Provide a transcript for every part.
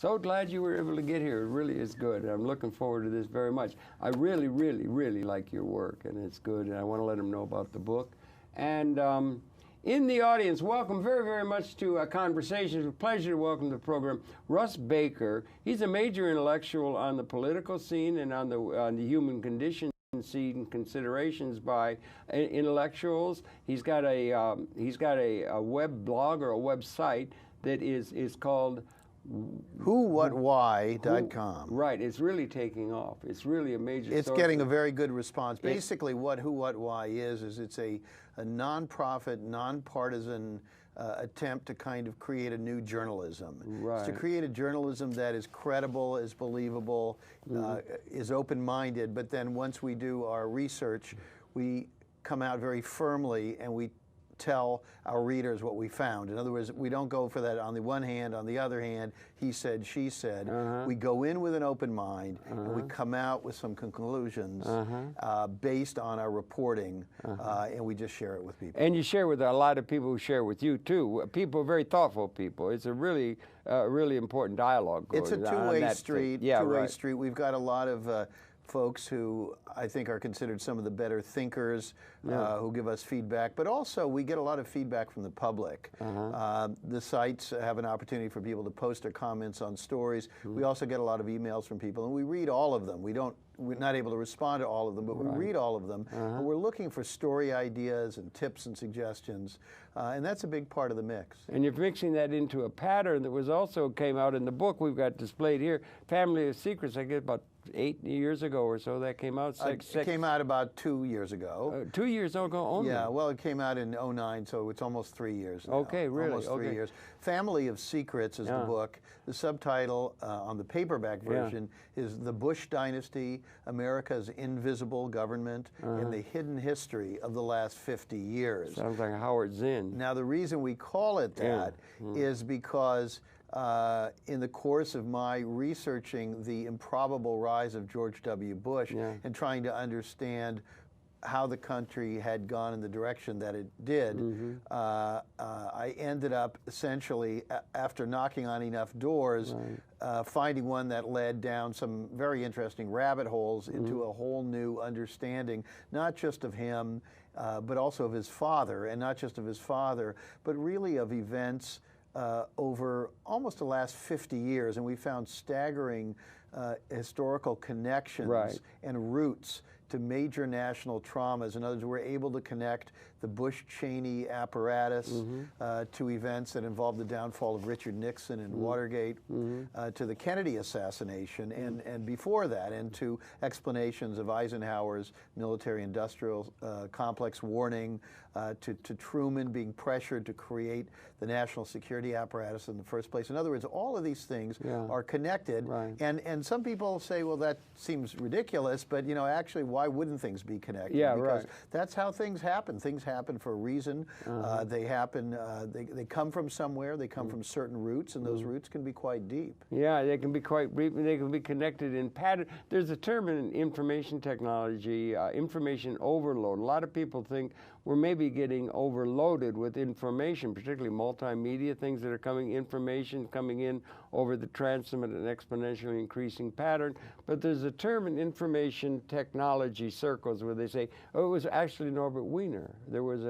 So glad you were able to get here. It really is good. I'm looking forward to this very much. I really, really, really like your work, and it's good, and I want to let them know about the book. And in the audience, welcome very, very much to Conversations. It's a pleasure to welcome to the program Russ Baker. He's a major intellectual on the political scene and on the human condition scene considerations by intellectuals. He's got a web blog or a website that is called whowhatwhy.com. Right, it's really taking off. It's really a major. It's getting a very good response. Basically, what Who What Why is it's a nonprofit, nonpartisan attempt to kind of create a new journalism. Right. It's to create a journalism that is credible, is believable, is open-minded. But then once we do our research, we come out very firmly and we tell our readers what we found. In other words, we don't go for that on the one hand, on the other hand, he said, she said. We go in with an open mind and we come out with some conclusions based on our reporting, and we just share it with people. And you share with a lot of people who share with you too. People, very thoughtful people. It's a really important dialogue. It's a two-way street. Yeah, two-way street. We've got a lot of folks who I think are considered some of the better thinkers who give us feedback, but also we get a lot of feedback from the public. The sites have an opportunity for people to post their comments on stories. We also get a lot of emails from people, and we read all of them. We're not able to respond to all of them, but we read all of them. And we're looking for story ideas and tips and suggestions, and that's a big part of the mix. And you're mixing that into a pattern that was also came out in the book we've got displayed here, Family of Secrets, I guess about 8 years ago or so that came out. It came out about 2 years ago. 2 years ago only? Yeah, well, it came out in '09, so it's almost 3 years now. Okay, really? Almost 3 years. Family of Secrets is the book. The subtitle on the paperback version is The Bush Dynasty, America's Invisible Government, and the Hidden History of the Last 50 Years. Sounds like Howard Zinn. Now, the reason we call it that is because in the course of my researching the improbable rise of George W. Bush and trying to understand how the country had gone in the direction that it did, I ended up essentially, after knocking on enough doors, finding one that led down some very interesting rabbit holes into a whole new understanding, not just of him, but also of his father, and not just of his father, but really of events over almost the last 50 years, and we found staggering historical connections and roots to major national traumas. In other words, we're able to connect the Bush-Cheney apparatus to events that involved the downfall of Richard Nixon and Watergate, to the Kennedy assassination, and before that, and to explanations of Eisenhower's military-industrial complex warning, to Truman being pressured to create the national security apparatus in the first place. In other words, all of these things are connected, and some people say, well, that seems ridiculous, but you know, actually, why wouldn't things be connected? Because that's how things happen. Things happen for a reason. They happen. They come from somewhere. They come from certain roots, and those roots can be quite deep. Yeah, they can be quite deep, and they can be connected in pattern. There's a term in information technology, information overload. A lot of people think we're maybe getting overloaded with information, particularly multimedia, things that are information coming in over the transom at an exponentially increasing pattern. But there's a term in information technology circles where they say, oh, it was actually Norbert Wiener.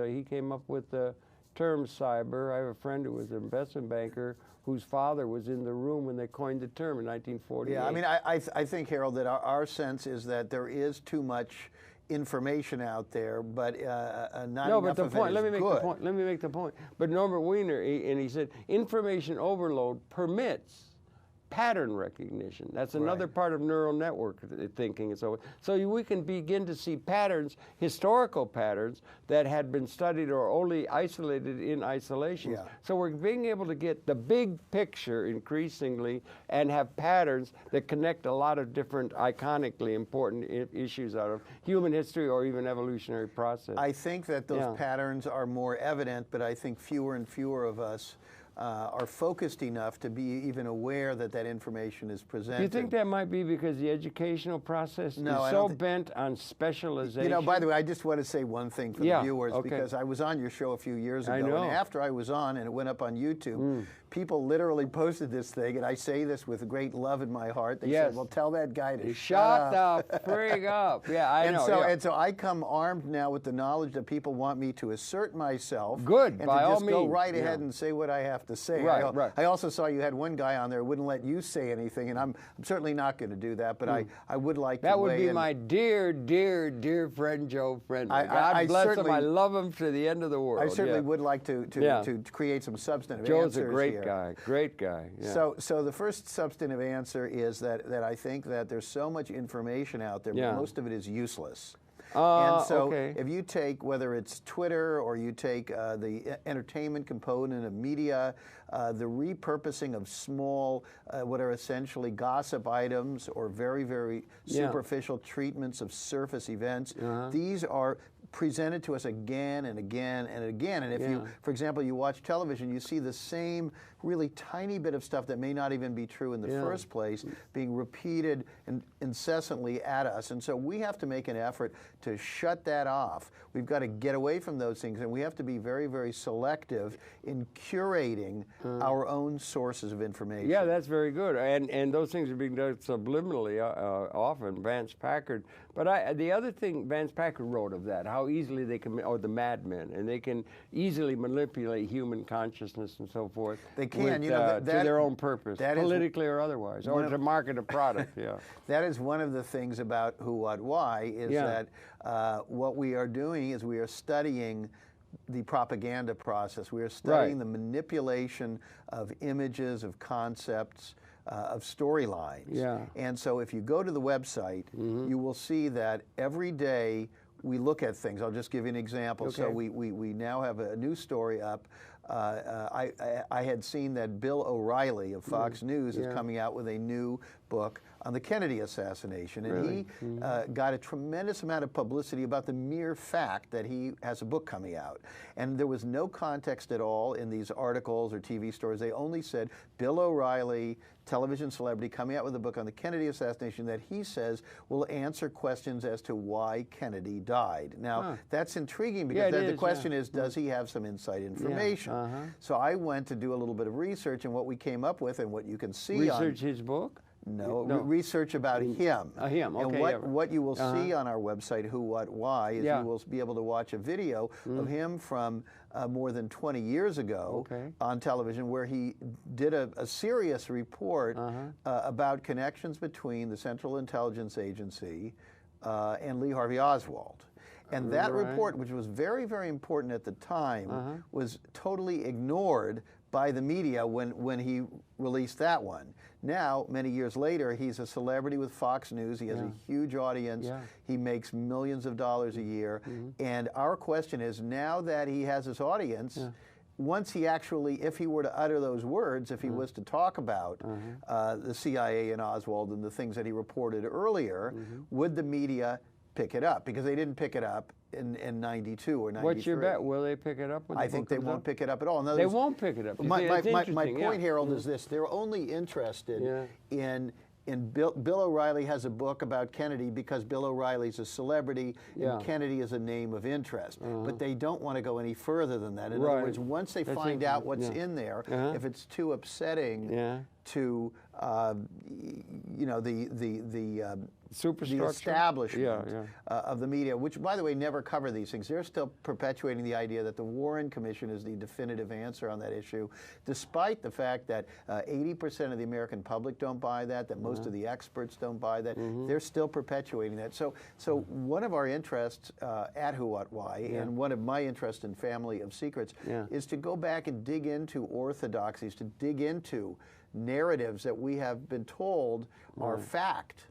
He came up with the term cyber. I have a friend who was an investment banker whose father was in the room when they coined the term in 1948. Yeah, I mean, I think, Harold, that our sense is that there is too much information out there, but not enough of it is good. Let me make the point. But Norbert Wiener, he said, information overload permits pattern recognition. That's another part of neural network thinking. So we can begin to see patterns, historical patterns, that had been studied or only isolated in isolation. So we're being able to get the big picture increasingly and have patterns that connect a lot of different iconically important issues out of human history or even evolutionary process. I think that those patterns are more evident, but I think fewer and fewer of us are focused enough to be even aware that that information is presented. Do you think that might be because the educational process is so bent on specialization? You know, by the way, I just want to say one thing for the viewers, because I was on your show a few years ago, and after I was on and it went up on YouTube, people literally posted this thing, and I say this with great love in my heart. They said, well, tell that guy to shut up. The frig up. Yeah, I know. And so I come armed now with the knowledge that people want me to assert myself. Good, and by to all just means. go right ahead and say what I have to say. Right. I also saw you had one guy on there who wouldn't let you say anything, and I'm certainly not going to do that, but I would like to That would weigh be in. my dear, dear, dear friend Joe Friendly. God bless him. I love him to the end of the world. I certainly would like to create some substantive answers Joe's a great here. guy. Great guy. Yeah. So the first substantive answer is that I think that there's so much information out there, but most of it is useless. And so if you take, whether it's Twitter or you take the entertainment component of media, the repurposing of small, what are essentially gossip items or very, very superficial treatments of surface events, these are presented to us again and again and again. And if you, for example, you watch television, you see the same really tiny bit of stuff that may not even be true in the first place being repeated incessantly at us. And so we have to make an effort to shut that off. We've got to get away from those things, and we have to be very, very selective in curating our own sources of information. Yeah, that's very good. And those things are being done subliminally often, Vance Packard. But the other thing Vance Packard wrote of that, how easily they can, or the Mad Men, and they can easily manipulate human consciousness and so forth. They can, with, you know, to their own purpose, politically or otherwise, or to market a product. That is one of the things about Who, What, Why, is that what we are doing is we are studying the propaganda process. We are studying the manipulation of images, of concepts, of storylines. And so if you go to the website, you will see that every day we look at things. I'll just give you an example. So we now have a new story up. I had seen that Bill O'Reilly of Fox News is coming out with a new book on the Kennedy assassination. And he got a tremendous amount of publicity about the mere fact that he has a book coming out. And there was no context at all in these articles or TV stories. They only said Bill O'Reilly, television celebrity, coming out with a book on the Kennedy assassination that he says will answer questions as to why Kennedy died. Now, that's intriguing because the question is, does he have some inside information? So I went to do a little bit of research, and what we came up with and what you can see Research his book? No, research about him. Him, okay. And what you will see on our website, Who, What, Why, is you will be able to watch a video of him from more than 20 years ago on television, where he did a serious report about connections between the Central Intelligence Agency and Lee Harvey Oswald. And that report, which was very, very important at the time, was totally ignored by the media when he released that one. Now, many years later, he's a celebrity with Fox News. He has a huge audience. He makes millions of dollars a year. And our question is, now that he has this audience, once he actually, if he were to utter those words, if he was to talk about the CIA and Oswald and the things that he reported earlier, would the media pick it up? Because they didn't pick it up in 92 or 93. What's your bet? Will they pick it up? When I think they won't pick it up at all. They won't pick it up. My point, Harold, is this. They're only interested in Bill O'Reilly has a book about Kennedy because Bill O'Reilly's a celebrity and Kennedy is a name of interest. But they don't want to go any further than that. In other words, once they find out what's in there, if it's too upsetting to you know, the establishment of the media, which, by the way, never cover these things. They're still perpetuating the idea that the Warren Commission is the definitive answer on that issue, despite the fact that 80% of the American public don't buy that, that most of the experts don't buy that. They're still perpetuating that. So one of our interests at Who, What, Why, and one of my interests in Family of Secrets is to go back and dig into orthodoxies, to dig into narratives that we have been told are fact,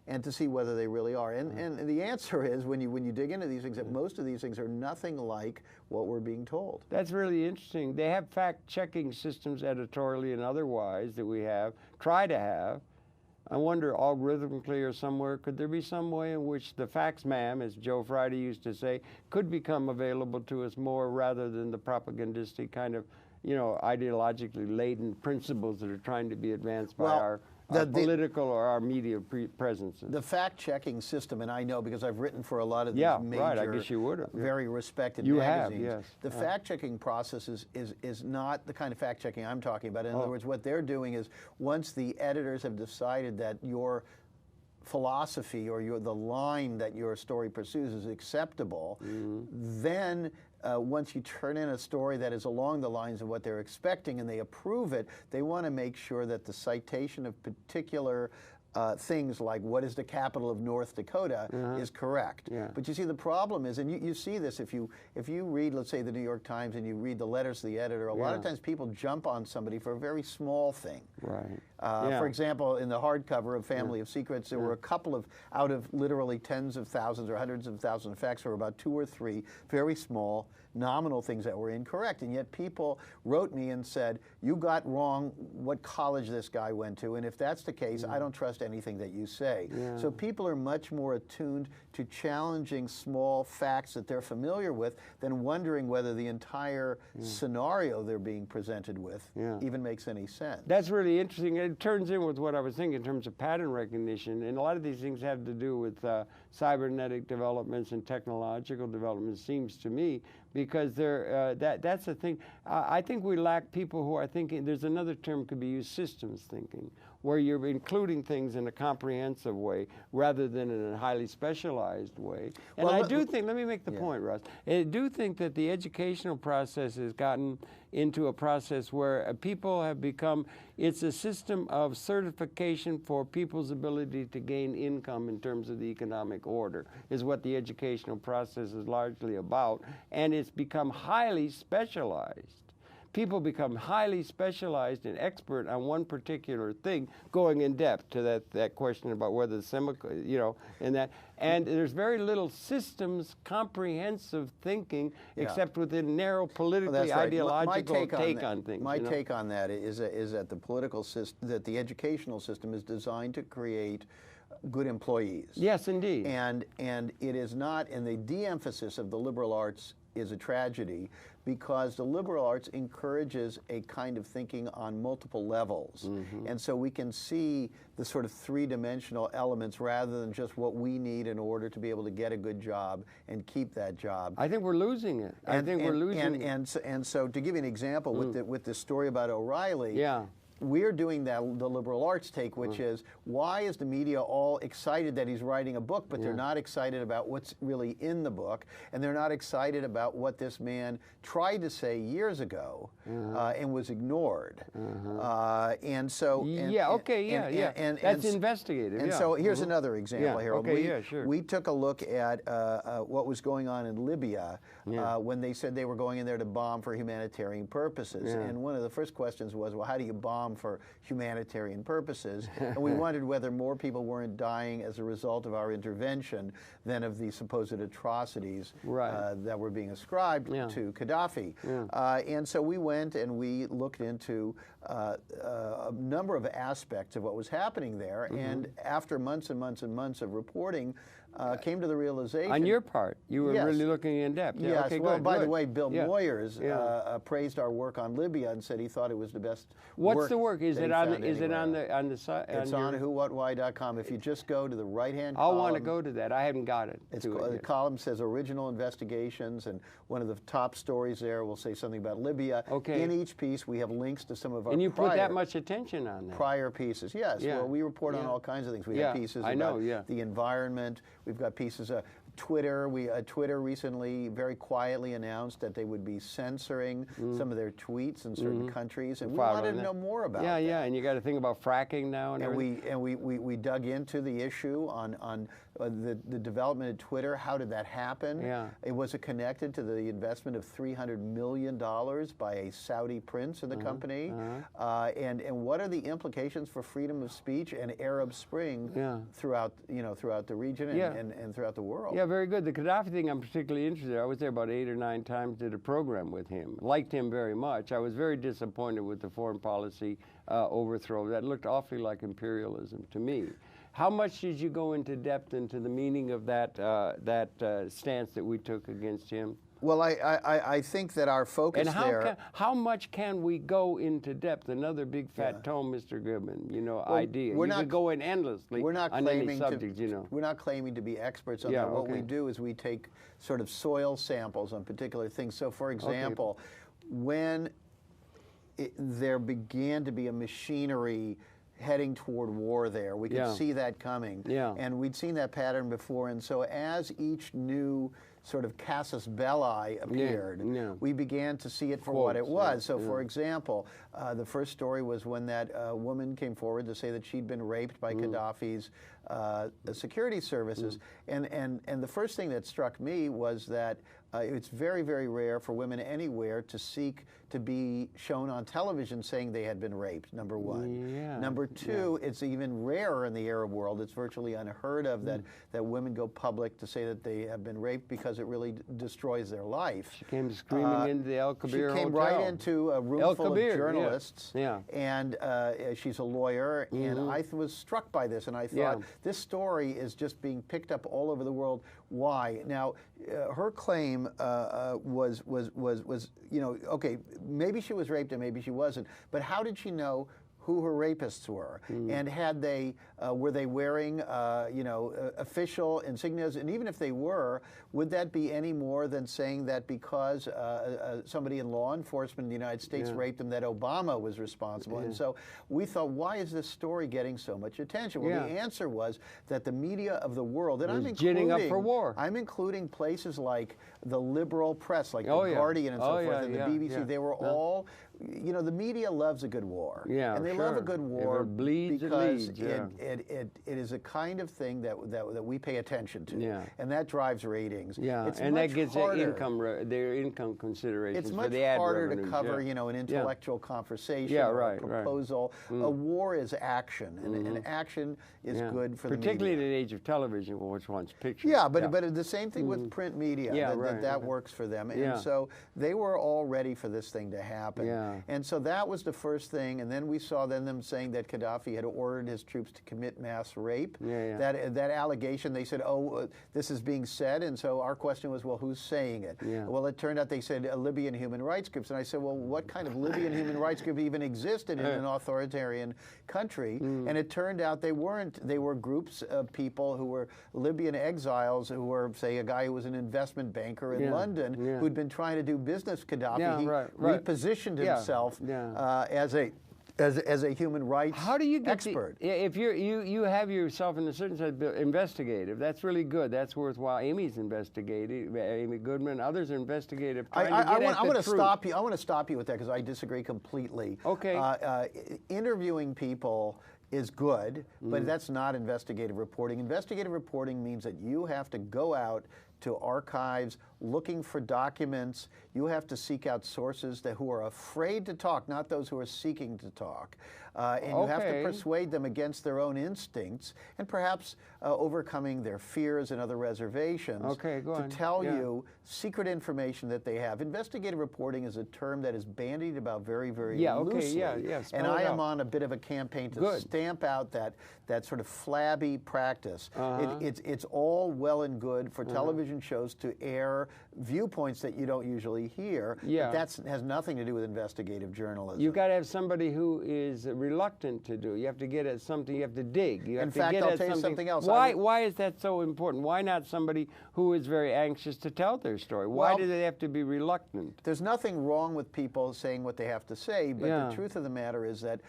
and to see whether they really are. And the answer is, when you dig into these things, that most of these things are nothing like what we're being told. That's really interesting. They have fact-checking systems, editorially and otherwise, that we try to have. I wonder, algorithmically or somewhere, could there be some way in which the facts, ma'am, as Joe Friday used to say, could become available to us more rather than the propagandistic kind of you know, ideologically laden principles that are trying to be advanced by Well, our the political or our media presences. The fact-checking system, and I know because I've written for a lot of these major, right. I guess you would have. very respected You magazines. have, yes. The fact-checking process is not the kind of fact-checking I'm talking about. In other words, what they're doing is once the editors have decided that your philosophy or the line that your story pursues is acceptable, then once you turn in a story that is along the lines of what they're expecting and they approve it, they want to make sure that the citation of particular things like what is the capital of North Dakota is correct. But you see, the problem is, and you see this if you read, let's say, the New York Times and you read the letters to the editor, a lot of times people jump on somebody for a very small thing. Right. For example, in the hardcover of Family of Secrets, there were a couple of, out of literally tens of thousands or hundreds of thousands of facts, there were about 2 or 3 very small nominal things that were incorrect. And yet people wrote me and said, you got wrong what college this guy went to, and if that's the case, I don't trust anything that you say. So people are much more attuned to challenging small facts that they're familiar with than wondering whether the entire scenario they're being presented with even makes any sense. That's really interesting. It turns in with what I was thinking in terms of pattern recognition, and a lot of these things have to do with cybernetic developments and technological developments, seems to me, because they're, that's the thing. I think we lack people who are thinking, there's another term could be used, systems thinking, where you're including things in a comprehensive way rather than in a highly specialized way. And well, I do think, let me make the point, Russ, I do think that the educational process has gotten into a process where people have become, it's a system of certification for people's ability to gain income in terms of the economic order, is what the educational process is largely about, and it's become highly specialized. People become highly specialized and expert on one particular thing, going in depth to that question about whether the you know, and that. And there's very little systems, comprehensive thinking, except within narrow, politically ideological take on things. My take on that is that the political system, that the educational system is designed to create good employees. Yes, indeed. And it is not, and the de-emphasis of the liberal arts is a tragedy, because the liberal arts encourages a kind of thinking on multiple levels. And so we can see the sort of three-dimensional elements rather than just what we need in order to be able to get a good job and keep that job. I think we're losing it. I think we're losing it. And so to give you an example, with the story about O'Reilly, we're doing the liberal arts take, which is, why is the media all excited that he's writing a book, but they're not excited about what's really in the book, and they're not excited about what this man tried to say years ago and was ignored. And so, that's investigative. And so here's another example, Harold. We took a look at what was going on in Libya when they said they were going in there to bomb for humanitarian purposes. And one of the first questions was, well, how do you bomb for humanitarian purposes? And we wondered whether more people weren't dying as a result of our intervention than of the supposed atrocities that were being ascribed to Gaddafi. And so we went and we looked into a number of aspects of what was happening there, and after months and months and months of reporting, came to the realization. On your part, you were really looking in depth. Yes. Okay, well, good, by the way, Bill Moyers praised our work on Libya and said he thought it was the best. What's the work? Is it on the site? It's on whowhatwhy.com. If you just go to the right-hand I'll column, want to go to that. I haven't got it. The column says original investigations, and one of the top stories there will say something about Libya. In each piece, we have links to some of our put that much attention on that. Prior pieces. Yes. Well, we report on all kinds of things. We have pieces about the environment. We've got pieces of Twitter. Twitter recently very quietly announced that they would be censoring some of their tweets in certain countries, and we wanted to know more about that. And you got to think about fracking now and everything. We dug into the issue on the development of Twitter. How did that happen? It was connected to the investment of $300 million by a Saudi prince in the company, and what are the implications for freedom of speech and Arab Spring throughout the region and throughout the world? Yeah, very good. The Gaddafi thing, I'm particularly interested in. I was there about 8 or 9 times, did a program with him. Liked him very much. I was very disappointed with the foreign policy overthrow. That looked awfully like imperialism to me. How much did you go into depth into the meaning of that stance that we took against him? Well, I think that our focus and how much can we go into depth? Another big fat tome, Mr. Goodman, you know, idea. You could go in endlessly on any subject, you know. We're not claiming to be experts on that. What we do is we take sort of soil samples on particular things. So, for example, when there began to be a machinery heading toward war there, we could see that coming. And we'd seen that pattern before. And so as each new sort of casus belli appeared, we began to see it for what it was. So, for example, the first story was when that woman came forward to say that she'd been raped by Gaddafi's security services. And the first thing that struck me was that it's very, very rare for women anywhere to seek to be shown on television saying they had been raped, number one. Number two, it's even rarer in the Arab world. It's virtually unheard of that women go public to say that they have been raped because it really destroys their life. She came screaming into the El Kabir She came hotel. right into a room full of journalists, and she's a lawyer, and I was struck by this, and I thought, this story is just being picked up all over the world. Why? Now, her claim was, you know, okay, maybe she was raped and maybe she wasn't, but how did she know who her rapists were, and had they were they wearing you know, official insignias, and even if they were, would that be any more than saying that because somebody in law enforcement in the United States raped them, that Obama was responsible? And so we thought, why is this story getting so much attention? Well, the answer was that the media of the world, and ginning up for war. I'm including places like the liberal press, like the Guardian and so forth, and the BBC. They were all, you know, the media loves a good war. And they love a good war because it is a kind of thing that we pay attention to, and that drives ratings. It's and that gets harder. their income considerations It's for much the ad harder revenues, to cover, you know, an intellectual conversation or a proposal. A war is action, and action is good for particularly the media. in the age of television, which wants pictures. But the same thing with print media. That works for them, and so they were all ready for this thing to happen. And so that was the first thing, and then we saw them saying that Gaddafi had ordered his troops to commit mass rape. That allegation, they said, oh, this is being said, and so our question was, well, who's saying it? Well, it turned out they said Libyan human rights groups, and I said, well, what kind of Libyan human rights group even existed in an authoritarian country? And it turned out they weren't. They were groups of people who were Libyan exiles who were, say, a guy who was an investment banker in London who'd been trying to do business with Gaddafi. He repositioned himself as a human rights expert. If you have yourself in a certain sense investigative, that's really good. That's worthwhile. Amy's investigative. Amy Goodman, others are investigative. I want to stop you. I want to stop you with that because I disagree completely. Okay. Interviewing people is good, but that's not investigative reporting. Investigative reporting means that you have to go out to archives looking for documents. You have to seek out sources who are afraid to talk, not those who are seeking to talk. And you have to persuade them against their own instincts and perhaps overcoming their fears and other reservations to tell you secret information that they have. Investigative reporting is a term that is bandied about very, very loosely. And I am on a bit of a campaign to stamp out that sort of flabby practice. It's all well and good for television shows to air viewpoints that you don't usually hear. But that has nothing to do with investigative journalism. You've got to have somebody who is reluctant to do. You have to get at something. You have to dig. You have In fact, get I'll at tell you something else. Why is that so important? Why not somebody who is very anxious to tell their story? Why do they have to be reluctant? There's nothing wrong with people saying what they have to say, but the truth of the matter is that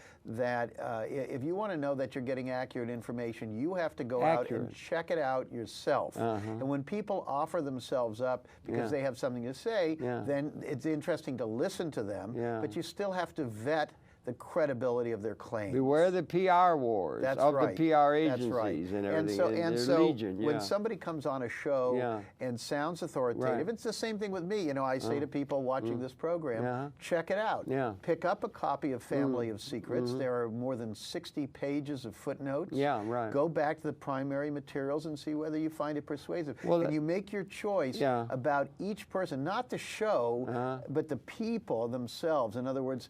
if you want to know that you're getting accurate information, you have to go out and check it out yourself. And when people offer themselves up because they have something to say, then it's interesting to listen to them, but you still have to vet the credibility of their claims. Beware the PR wars of the PR agencies and everything. And so when somebody comes on a show and sounds authoritative, it's the same thing with me. You know, I say to people watching this program, check it out. Pick up a copy of Family of Secrets. There are more than 60 pages of footnotes. Go back to the primary materials and see whether you find it persuasive. And you make your choice about each person, not the show, but the people themselves. In other words,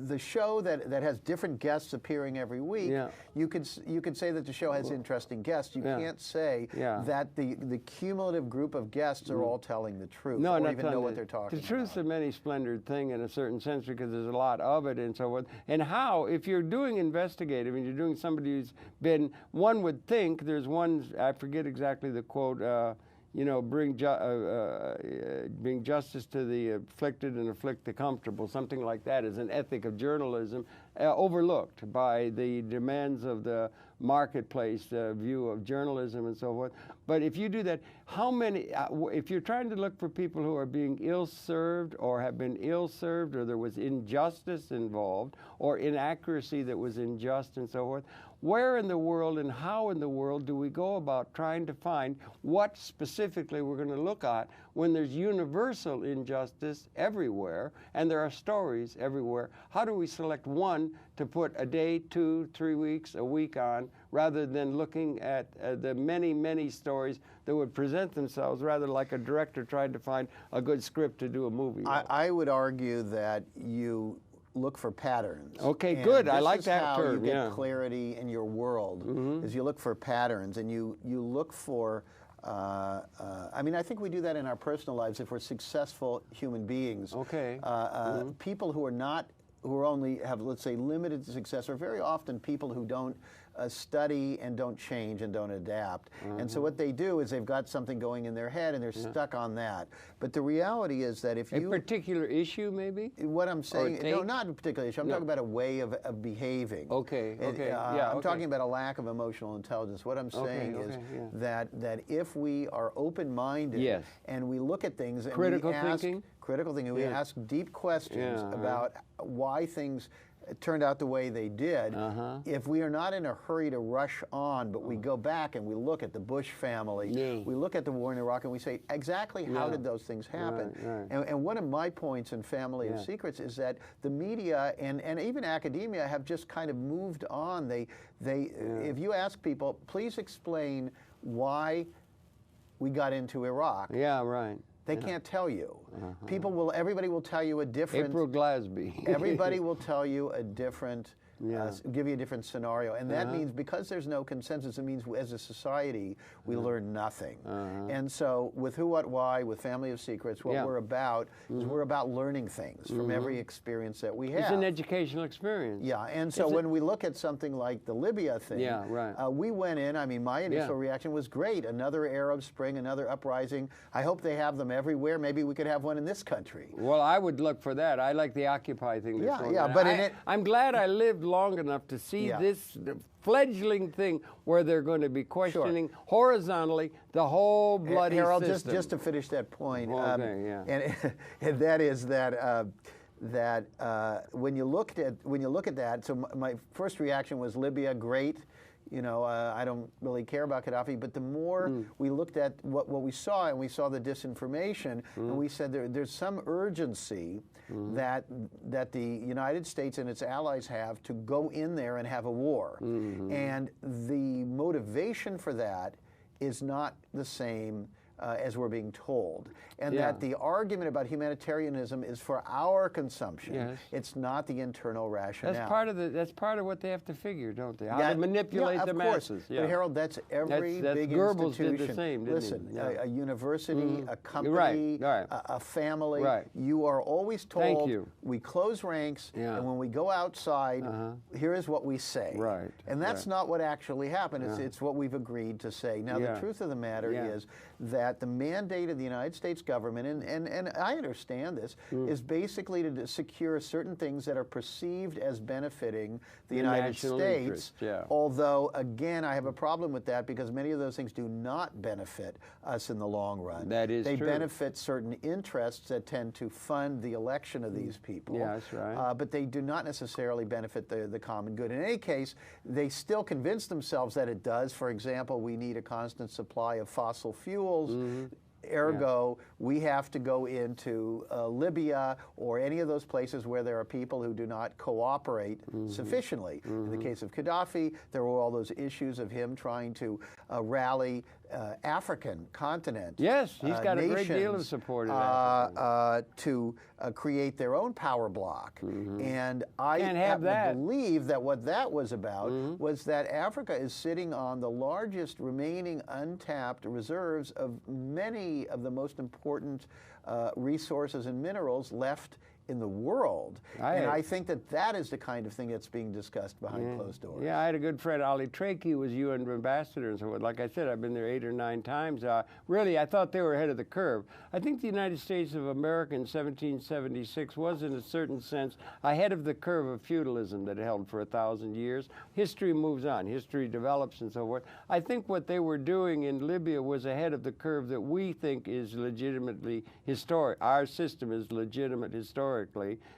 the show that has different guests appearing every week, you could say that the show has interesting guests. You can't say that the cumulative group of guests are all telling the truth or even know what they're talking about. The truth's a many splendored thing in a certain sense because there's a lot of it and so forth. And how, if you're doing investigative and you're doing somebody who's been, one would think there's one, I forget exactly the quote, you know, bring justice to the afflicted and afflict the comfortable, something like that is an ethic of journalism, overlooked by the demands of the marketplace view of journalism and so forth. But if you do that, how many, if you're trying to look for people who are being ill-served or have been ill-served or there was injustice involved or inaccuracy that was unjust and so forth, where in the world and how in the world do we go about trying to find what specifically we're going to look at when there's universal injustice everywhere and there are stories everywhere? How do we select one to put a day, 2, 3 weeks, a week on, rather than looking at the many, many stories that would present themselves rather like a director trying to find a good script to do a movie? I would argue that you look for patterns. Okay, good. I like that term. This is how you get yeah. clarity in your world, is you look for patterns and you look for, I mean, I think we do that in our personal lives if we're successful human beings. Okay. People who are not, who only have, let's say, limited success are very often people who don't study and don't change and don't adapt. And so what they do is they've got something going in their head and they're stuck on that. But the reality is that if you... A particular issue, maybe? What I'm saying, no, not a particular issue. I'm talking about a way of behaving. Okay, okay, I'm talking about a lack of emotional intelligence. What I'm saying is that if we are open-minded and we look at things and critical we ask... thinking? Critical thinking. We ask deep questions about why things turned out the way they did. If we are not in a hurry to rush on, but we go back and we look at the Bush family, we look at the war in Iraq, and we say, exactly how did those things happen? And one of my points in Family of Secrets is that the media and even academia have just kind of moved on. If you ask people, please explain why we got into Iraq. They can't tell you. Everybody will tell you a different... April Glasby. Everybody will tell you a different, give you a different scenario. And that means because there's no consensus, it means as a society, we learn nothing. And so with Who, What, Why, with Family of Secrets, what we're about is we're about learning things from every experience that we have. It's an educational experience. Yeah, and so when we look at something like the Libya thing, we went in, I mean, my initial reaction was great. Another Arab Spring, another uprising. I hope they have them everywhere. Maybe we could have one in this country. Well, I would look for that. I like the Occupy thing. But I'm glad I lived long enough to see this fledgling thing where they're going to be questioning horizontally the whole bloody Harold, system. just to finish that point, and that is that when you look at that, so my first reaction was Libya, great. You know, I don't really care about Gaddafi, but the more we looked at what we saw, and we saw the disinformation, and we said there's some urgency that the United States and its allies have to go in there and have a war. And the motivation for that is not the same as we're being told. And that the argument about humanitarianism is for our consumption. It's not the internal rationale. That's part of what they have to figure, don't they? How to manipulate the masses. But Harold, that's every big Goebbels institution. did the same, didn't Listen, he? a university, a company, a family, you are always told, we close ranks, and when we go outside, here is what we say. And that's not what actually happened. It's what we've agreed to say. Now, the truth of the matter is that the mandate of the United States government, and I understand this, is basically to secure certain things that are perceived as benefiting the United States. Although, again, I have a problem with that because many of those things do not benefit us in the long run. That is true. They true. benefit certain interests that tend to fund the election of these people. That's right. But they do not necessarily benefit the common good. In any case, they still convince themselves that it does. For example, we need a constant supply of fossil fuels. Ergo, we have to go into Libya or any of those places where there are people who do not cooperate sufficiently. In the case of Gaddafi, there were all those issues of him trying to rally African continent. Yes, he's got a great deal of support in Africa. To create their own power block. And I Can't believe that what that was about was that Africa is sitting on the largest remaining untapped reserves of many of the most important resources and minerals left in the world. And I think that that is the kind of thing that's being discussed behind closed doors. Yeah, I had a good friend, Ali Traki, who was UN ambassador and so forth. Like I said, I've been there 8 or 9 times. Really, I thought they were ahead of the curve. I think the United States of America in 1776 was, in a certain sense, ahead of the curve of feudalism that held for 1,000 years. History moves on. History develops and so forth. I think what they were doing in Libya was ahead of the curve that we think is legitimately historic. Our system is legitimate historically.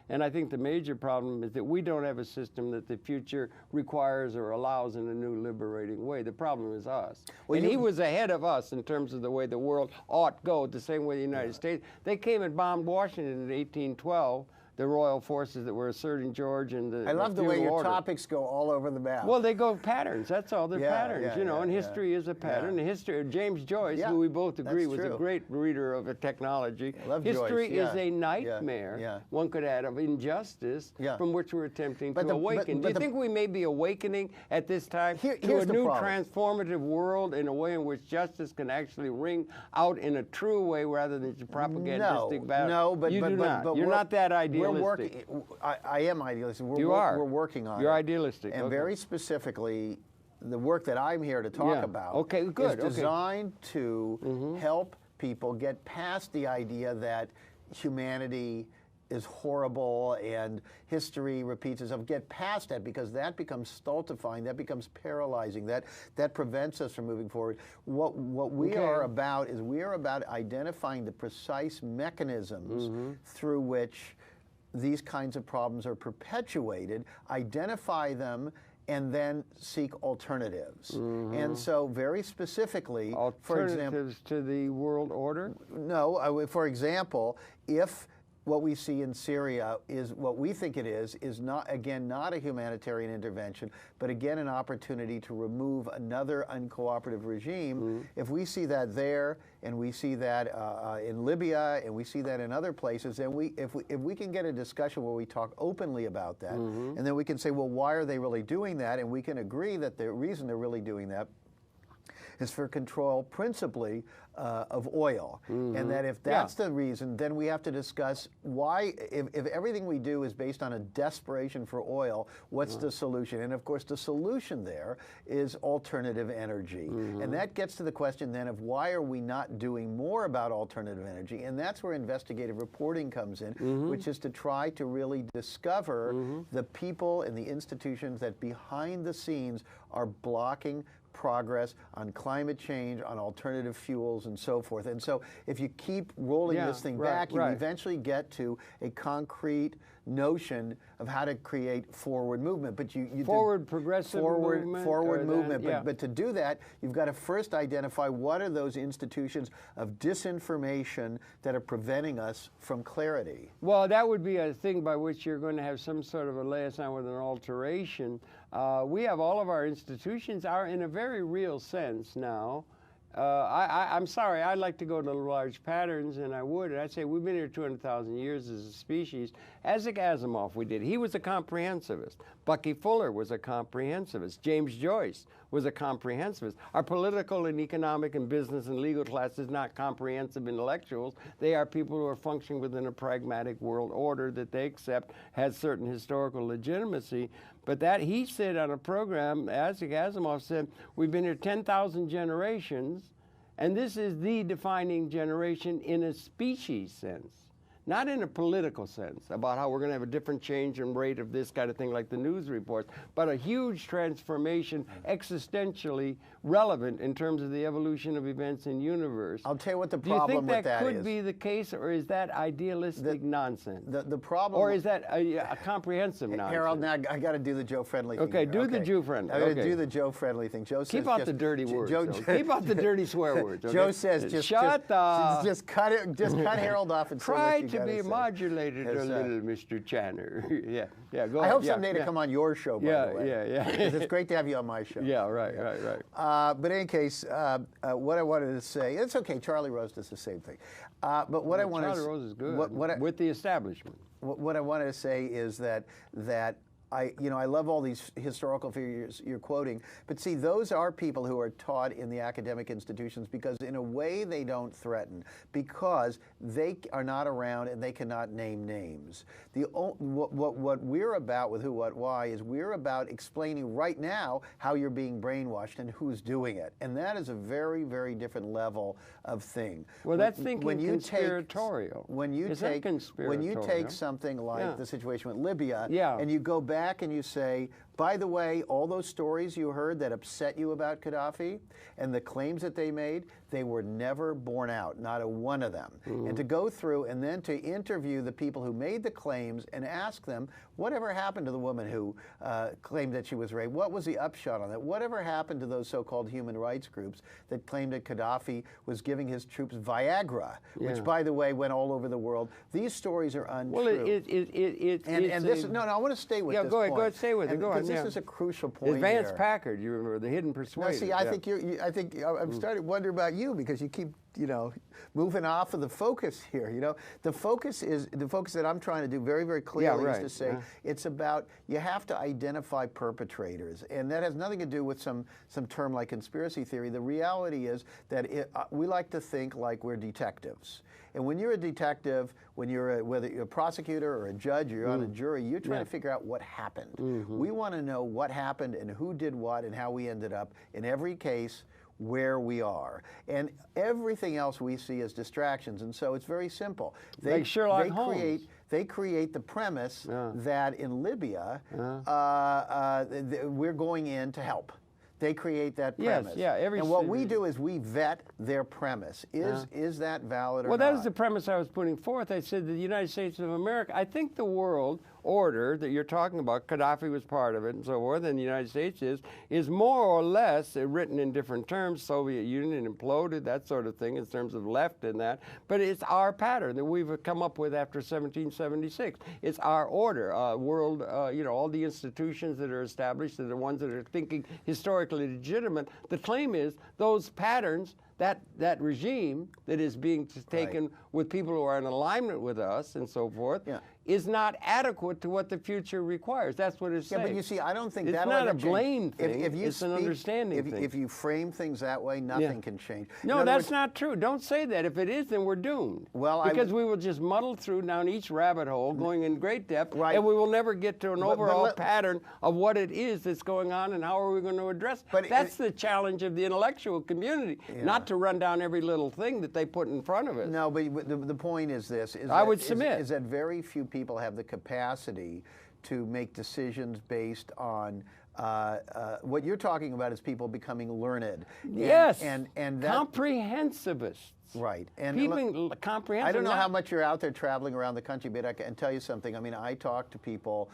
And I think the major problem is that we don't have a system that the future requires or allows in a new liberating way. The problem is us. Well, and he was ahead of us in terms of the way the world ought to go, the same way the United States. They came and bombed Washington in 1812. The royal forces that were asserting George and the I love the way your order. topics go all over the map. Well, they go patterns. That's all. They're patterns, you know. And history is a pattern. And history. James Joyce, who we both agree was a great reader of technology. History is a nightmare. One could add of injustice from which we're attempting to awaken. Do you think we may be awakening at this time to a new transformative world in a way in which justice can actually ring out in a true way rather than propagandistic battle? No, but you do not. You're not that idealistic. We're working. I am idealistic. You are. We're working on it. You're idealistic. And very specifically, the work that I'm here to talk about is designed to help people get past the idea that humanity is horrible and history repeats itself. Get past that, because that becomes stultifying, that becomes paralyzing, that prevents us from moving forward. What we are about is we are about identifying the precise mechanisms through which these kinds of problems are perpetuated, identify them, and then seek alternatives. And so very specifically, for example— Alternatives to the world order? No, for example, if what we see in Syria is what we think it is not, again, not a humanitarian intervention, but again an opportunity to remove another uncooperative regime. If we see that there, and we see that in Libya, and we see that in other places, then if we can get a discussion where we talk openly about that, and then we can say, well, why are they really doing that? And we can agree that the reason they're really doing that is for control principally of oil. And that if that's the reason, then we have to discuss why, if everything we do is based on a desperation for oil, what's the solution? And of course the solution there is alternative energy. And that gets to the question then of why are we not doing more about alternative energy? And that's where investigative reporting comes in, which is to try to really discover the people and the institutions that behind the scenes are blocking progress on climate change, on alternative fuels, and so forth. And so if you keep rolling this thing back, you eventually get to a concrete notion of how to create forward movement. But progressive movement. Forward movement. But to do that, you've got to first identify what are those institutions of disinformation that are preventing us from clarity. Well, that would be a thing by which you're going to have some sort of a liaison with an alteration. We have all of our institutions are in a very real sense now. I'm sorry, I'd like to go to large patterns, and I would. And I'd say we've been here 200,000 years as a species. Isaac Asimov, we did. He was a comprehensivist. Bucky Fuller was a comprehensivist. James Joyce was a comprehensivist. Our political and economic and business and legal class is not comprehensive intellectuals. They are people who are functioning within a pragmatic world order that they accept has certain historical legitimacy. But that, he said on a program, Isaac Asimov said, we've been here 10,000 generations, and this is the defining generation in a species sense. Not in a political sense, about how we're going to have a different change in rate of this kind of thing like the news reports, but a huge transformation existentially relevant in terms of the evolution of events in the universe. I'll tell you what the problem with that is. Do you think that could be the case, or is that idealistic nonsense? The problem... Or is that a comprehensive nonsense? Harold, now I got to do the Joe Friendly thing. Okay, do the Joe Friendly. I'm going to do the Joe Friendly thing. Joe says... Keep out the dirty words. Keep out the dirty swear words. Okay? Joe says just cut Harold off and say what you to be modulated a little, Mr. Channer. Yeah, yeah. Go I ahead. hope someday to come on your show. By the way. Yeah. Because it's great to have you on my show. Yeah, right. But in any case, what I wanted to say, it's okay. Charlie Rose does the same thing. But what I wanted Charlie Rose is good with the establishment. What I wanted to say is that I love all these historical figures you're quoting, but see, those are people who are taught in the academic institutions because in a way they don't threaten, because they are not around and they cannot name names. What we're about with Who, What, Why is we're about explaining right now how you're being brainwashed and who's doing it. And that is a very, very different level of thing. Well, that's thinking conspiratorial. When you take something like the situation with Libya and you go back and you say, by the way, all those stories you heard that upset you about Gaddafi and the claims that they made, they were never borne out, not a one of them. And to go through and then to interview the people who made the claims and ask them, whatever happened to the woman who claimed that she was raped? What was the upshot on that? Whatever happened to those so-called human rights groups that claimed that Gaddafi was giving his troops Viagra, which, by the way, went all over the world? These stories are untrue. Well, I want to stay with this go ahead, stay with it. Go on. This is a crucial point. Advanced Packard, you remember the hidden persuader. No, see, I think I'm starting to wonder about you because you keep moving off of the focus here. The focus that I'm trying to do very, very clearly is to say it's about you have to identify perpetrators, and that has nothing to do with some term like conspiracy theory. The reality is that we like to think like we're detectives. And when you're a detective, whether you're a prosecutor or a judge or you're on a jury, you're trying to figure out what happened. We want to know what happened and who did what and how we ended up in every case where we are. And everything else we see as distractions. And so it's very simple. Like Sherlock Holmes. They create the premise that in Libya, we're going in to help. They create that premise. And what we do is we vet their premise. Is that valid or not? Well, that is the premise I was putting forth. I said that the United States of America, I think the world order that you're talking about, Gaddafi was part of it and so forth, and the United States is more or less written in different terms. Soviet Union imploded, that sort of thing, in terms of left and that. But it's our pattern that we've come up with after 1776. It's our order, world, all the institutions that are established and the ones that are thinking historically legitimate. The claim is those patterns, that regime that is being taken with people who are in alignment with us and so forth, is not adequate to what the future requires. That's what it's saying. Yeah, but you see, I don't think it's that'll not ever a blame change. thing. It's an understanding thing. If you frame things that way, nothing can change. No, that's not true. Don't say that. If it is, then we're doomed. Well, because we will just muddle through down each rabbit hole, going in great depth, and we will never get to an overall pattern of what it is that's going on and how are we going to address it. But that's the challenge of the intellectual community, not to run down every little thing that they put in front of it. No, but the point is this: I would submit is that very few people have the capacity to make decisions based on what you're talking about is people becoming learned. And comprehensivists. Right. And people comprehensive. I don't know how much you're out there traveling around the country, but I can tell you something. I mean, I talk to people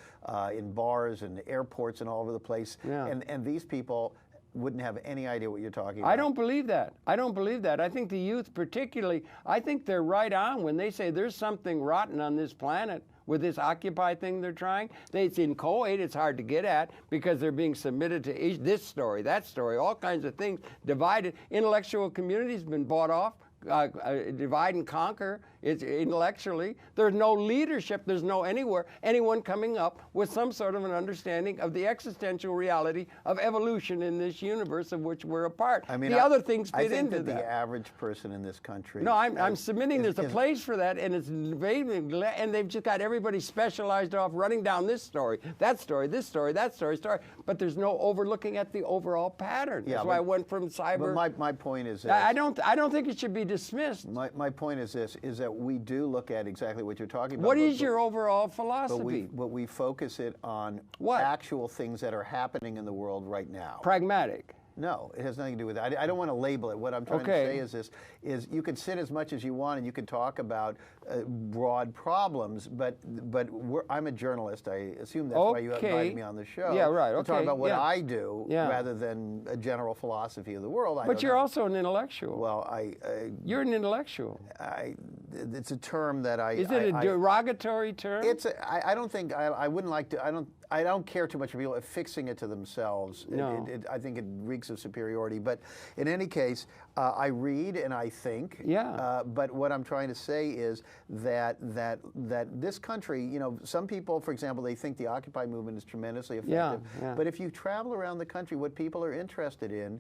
in bars and airports and all over the place, and these people wouldn't have any idea what you're talking about. I don't believe that. I don't believe that. I think the youth particularly, I think they're right on when they say there's something rotten on this planet with this Occupy thing they're trying. It's inchoate, it's hard to get at because they're being submitted to this story, that story, all kinds of things, divided. Intellectual community's been bought off. Divide and conquer. It's intellectually. There's no leadership. There's no anyone coming up with some sort of an understanding of the existential reality of evolution in this universe of which we're a part. I mean, the other things fit into that. The average person in this country. No, I'm submitting there's a place for that, and it's and they've just got everybody specialized off running down this story, that story, this story, that story. But there's no overlooking at the overall pattern. That's why I went from cyber. But my point is this. I don't think it should be dismissed. My point is this: is that we do look at exactly what you're talking about. What is your overall philosophy? But we focus it on actual things that are happening in the world right now. Pragmatic. No, it has nothing to do with that. I don't want to label it. What I'm trying to say is this: you can sit as much as you want and you can talk about broad problems, but I'm a journalist. I assume that's why you invited me on the show. Yeah, right. To talk about what I do rather than a general philosophy of the world. But you're also an intellectual. Well, you're an intellectual. It's a term that I. Is it a derogatory term? I don't think I wouldn't like to. I don't care too much for people affixing it to themselves. No. I think it reeks of superiority. But in any case, I read and I think. Yeah. But what I'm trying to say is that this country, you know, some people, for example, they think the Occupy movement is tremendously effective. Yeah. But if you travel around the country, what people are interested in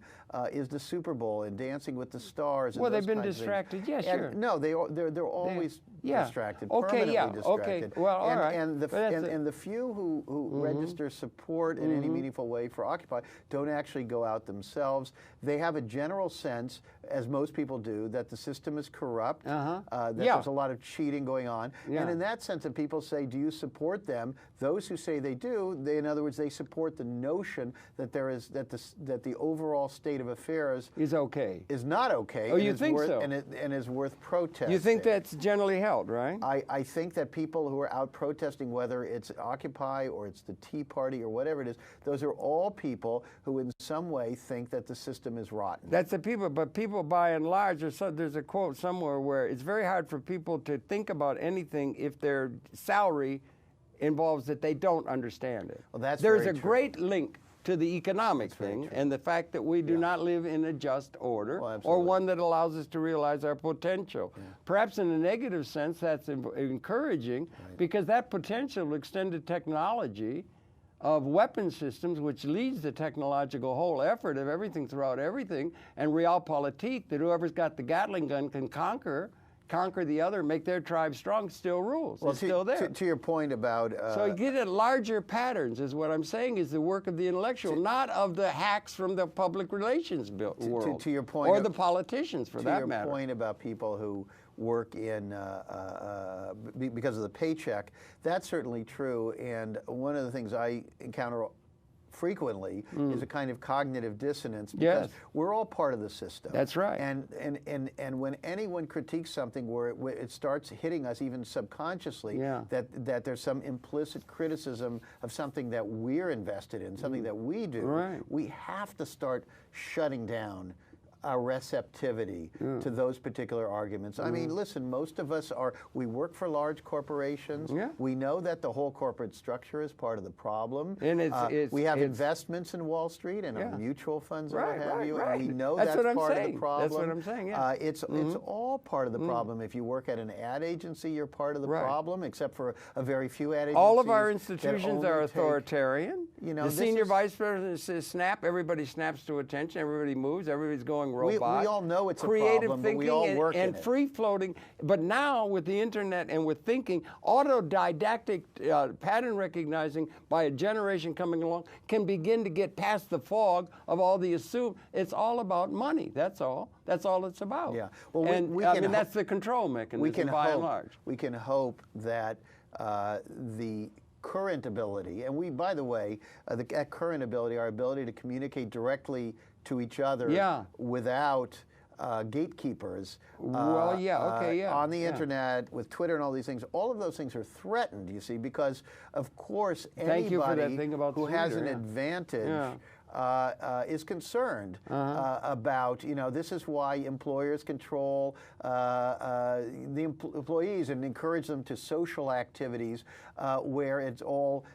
is the Super Bowl and Dancing with the Stars. And well, those they've been kinds of distracted. things. Yeah, sure. No, they're always distracted. Permanently distracted. Okay. Well, all right. And the few who register support in any meaningful way for Occupy don't actually go out themselves. They have a general sense, as most people do, that the system is corrupt, that there's a lot of cheating going on. And in that sense, if people say, do you support them? Those who say they do, in other words, they support the notion that that the overall state of affairs is okay. Is not okay. Oh, you think so? And is worth protesting. You think that's generally held, right? I think that people who are out protesting, whether it's Occupy or it's the Tea Party or whatever it is, those are all people who in some way think that the system is rotten. That's the people, but people by and large, there's a quote somewhere where it's very hard for people to think about anything if their salary involves that they don't understand it. Well, that's There's very a true. great link to the economic thing and the fact that we do not live in a just order or one that allows us to realize our potential. Perhaps in a negative sense that's encouraging because that potential will extend to technology of weapon systems, which leads the technological whole effort of everything throughout everything, and realpolitik, that whoever's got the Gatling gun can conquer the other, make their tribe strong, still rules. Well, it's still there. To your point about... so you get at larger patterns, is what I'm saying, is the work of the intellectual, not of the hacks from the public relations world. To your point... Or the politicians, for that matter. To your point about people who work in because of the paycheck, that's certainly true. And one of the things I encounter frequently is a kind of cognitive dissonance because we're all part of the system. That's right. And when anyone critiques something where it starts hitting us even subconsciously, that there's some implicit criticism of something that we're invested in, something that we do, we have to start shutting down our receptivity to those particular arguments. I mean, listen, most of us we work for large corporations. We know that the whole corporate structure is part of the problem. And we have investments in Wall Street and our mutual funds and what have you, and we know that's part saying. of the problem. That's what I'm saying, it's all part of the problem. If you work at an ad agency, you're part of the problem, except for a very few ad agencies. All of our institutions are authoritarian. You know, the senior vice president says snap, everybody snaps to attention, everybody moves, everybody's going robot. We all know it's creative a problem, thinking but we all work in and it. free floating. But now with the internet and with thinking, autodidactic pattern recognizing by a generation coming along can begin to get past the fog of all the assumed. It's all about money. That's all. That's all it's about. Yeah. Well, that's the control mechanism by and large. We can hope that the current ability, and by the way, that current ability, our ability to communicate directly to each other without gatekeepers on the internet, with Twitter and all these things, all of those things are threatened, you see, because, of course, anybody who has an advantage is concerned about, this is why employers control the employees and encourage them to social activities where it's all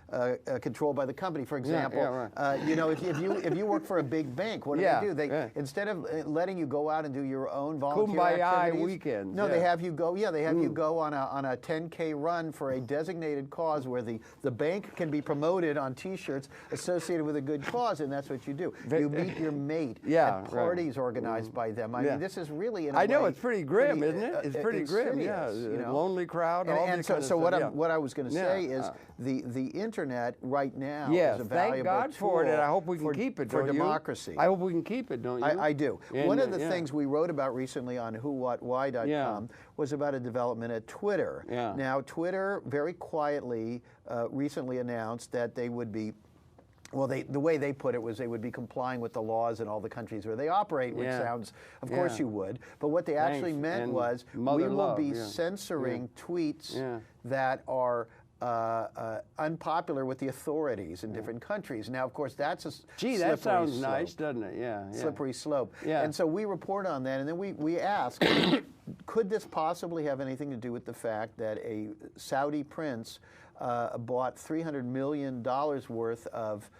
controlled by the company. For example, if you work for a big bank, what do? They instead of letting you go out and do your own volunteer activities, weekends. No, they have you go. Yeah, they have you go on a 10K run for a designated cause where the bank can be promoted on T-shirts associated with a good cause, and that's what you do. You meet your mate at parties organized by them. I mean, this is really, in a I know, way, it's pretty grim, isn't it? It's pretty grim, serious, lonely crowd, so what I was going to say is the internet right now is a valuable thank God tool for it, and I hope we can keep it, for don't you? democracy. I hope we can keep it, don't you? I do. One of the things we wrote about recently on whowhatwhy.com was about a development at Twitter. Now, Twitter very quietly recently announced that they would be Well, the way they put it was they would be complying with the laws in all the countries where they operate, which sounds, of course you would. But what they actually meant was, we will be censoring tweets that are unpopular with the authorities in different countries. Now, of course, that's a that sounds nice, doesn't it? Slippery slope. And so we report on that, and then we ask, could this possibly have anything to do with the fact that a Saudi prince bought $300 million worth of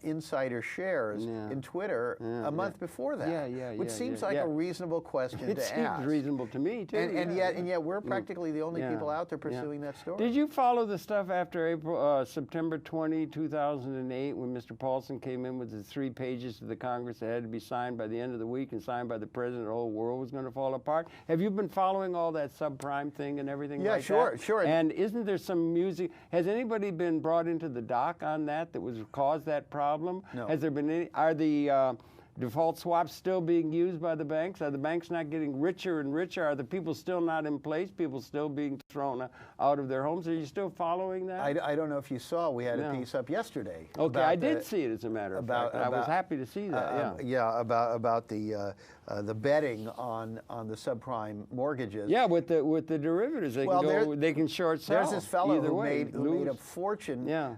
insider shares in Twitter a month before that, which seems like a reasonable question to ask. It seems reasonable to me too. And yet we're practically the only people out there pursuing that story. Did you follow the stuff after September 20, 2008, when Mr. Paulson came in with the 3 pages to the Congress that had to be signed by the end of the week and signed by the president? The whole world was going to fall apart. Have you been following all that subprime thing and everything like that? Sure. And isn't there some music? Has anybody been brought into the dock on that was caused that problem? No. Has there been any? Are the default swaps still being used by the banks? Are the banks not getting richer and richer? Are the people still not in place? People still being thrown out of their homes? Are you still following that? I don't know if you saw, we had a piece up yesterday. Okay, I did see it, as a matter of fact. I was happy to see that. About the betting on the subprime mortgages. Yeah, with the derivatives, they can short sell. There's this fellow who made a fortune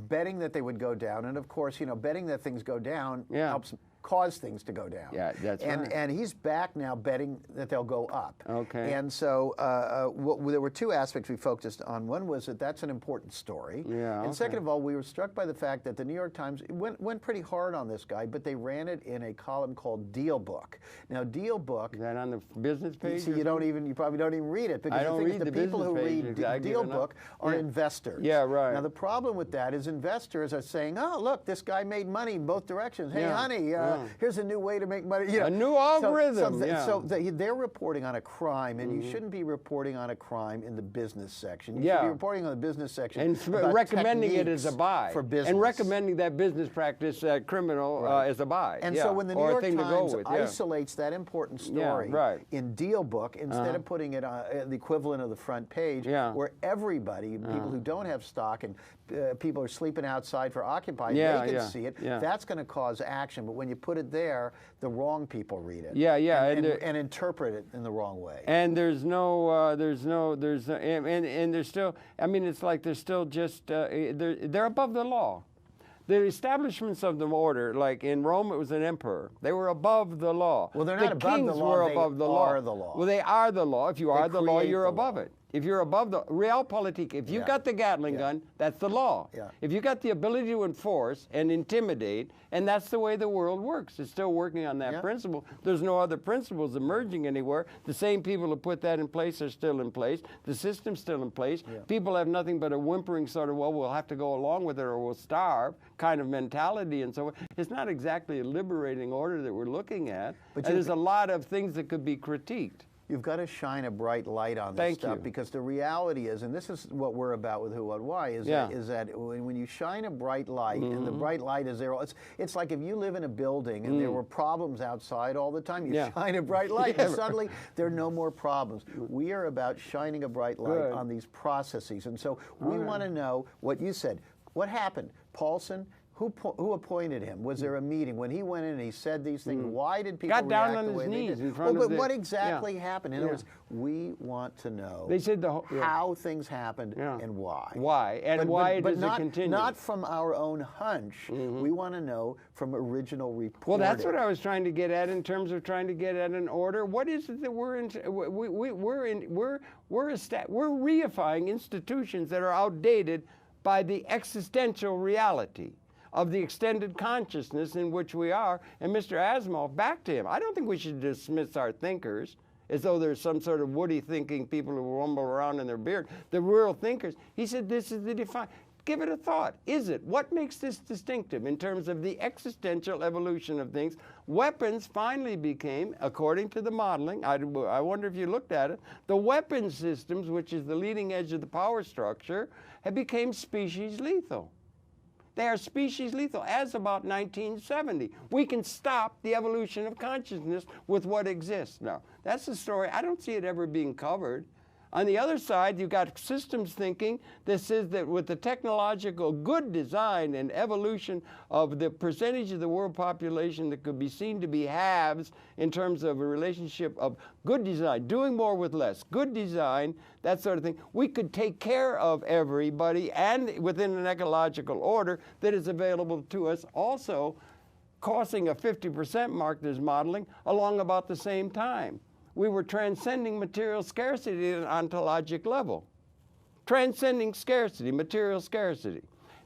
betting that they would go down, and of course, betting that things go down helps cause things to go down. Yeah, that's right. And he's back now betting that they'll go up. Okay. And so there were 2 aspects we focused on. One was that that's an important story. Yeah. And second of all, we were struck by the fact that the New York Times went pretty hard on this guy, but they ran it in a column called Deal Book. Now, Deal Book. Is that on the business page? See, you probably don't even read it, because I don't read the people who read Deal Book are investors. Yeah, right. Now, the problem with that is investors are saying, oh, look, this guy made money in both directions. Hey, honey, here's a new way to make money. A new algorithm. So they're reporting on a crime, and you shouldn't be reporting on a crime in the business section. You should be reporting on the business section and recommending it as a buy. For business. And recommending that business practice criminal as a buy. And so when the New York Times isolates that important story in Deal Book, instead of putting it on the equivalent of the front page, where everybody, people who don't have stock and people are sleeping outside for Occupy, they can see it. That's going to cause action. But when you put it there, the wrong people read it. And interpret it in the wrong way. And there's still, I mean, it's like they're still just, they're above the law. The establishments of the order, like in Rome, it was an emperor. They were above the law. Well, they're not above the law. They are the law. Well, they are the law. If you are the law, you're above it. If you're above the realpolitik, if you've got the Gatling gun, that's the law. If you've got the ability to enforce and intimidate, and that's the way the world works. It's still working on that principle. There's no other principles emerging anywhere. The same people who put that in place are still in place. The system's still in place. People have nothing but a whimpering sort of, well, we'll have to go along with it or we'll starve kind of mentality and so on. It's not exactly a liberating order that we're looking at. But there's a lot of things that could be critiqued. You've got to shine a bright light on this stuff, because the reality is, and this is what we're about with Who, What, Why, is that when you shine a bright light, and the bright light is there, it's like if you live in a building and there were problems outside all the time, you shine a bright light, and suddenly there are no more problems. We are about shining a bright light on these processes, and so we want to know what you said. What happened? Paulson, who appointed him? Was there a meeting? When he went in and he said these things, why did people got down react on the his way knees they did? in front of But what exactly happened? In other words, we want to know how things happened and why. Why? And why does it continue? Not from our own hunch. We want to know from original reporting. Well, that's what I was trying to get at in terms of trying to get at an order. What is it that we're reifying institutions that are outdated by the existential reality of the extended consciousness in which we are. And Mr. Asimov, back to him, I don't think we should dismiss our thinkers as though there's some sort of woody thinking people who rumble around in their beard. The real thinkers, he said, this is the define. Give it a thought. Is it? What makes this distinctive in terms of the existential evolution of things? Weapons finally became, according to the modeling, I wonder if you looked at it, the weapon systems, which is the leading edge of the power structure, have become species lethal. They are species lethal as about 1970. We can stop the evolution of consciousness with what exists now. That's the story. I don't see it ever being covered. On the other side, you've got systems thinking that says that with the technological good design and evolution of the percentage of the world population that could be seen to be halves in terms of a relationship of good design, doing more with less, good design, that sort of thing, we could take care of everybody and within an ecological order that is available to us, also crossing a 50% mark, there's modeling, along about the same time. We were transcending material scarcity at an ontologic level. Transcending scarcity, material scarcity.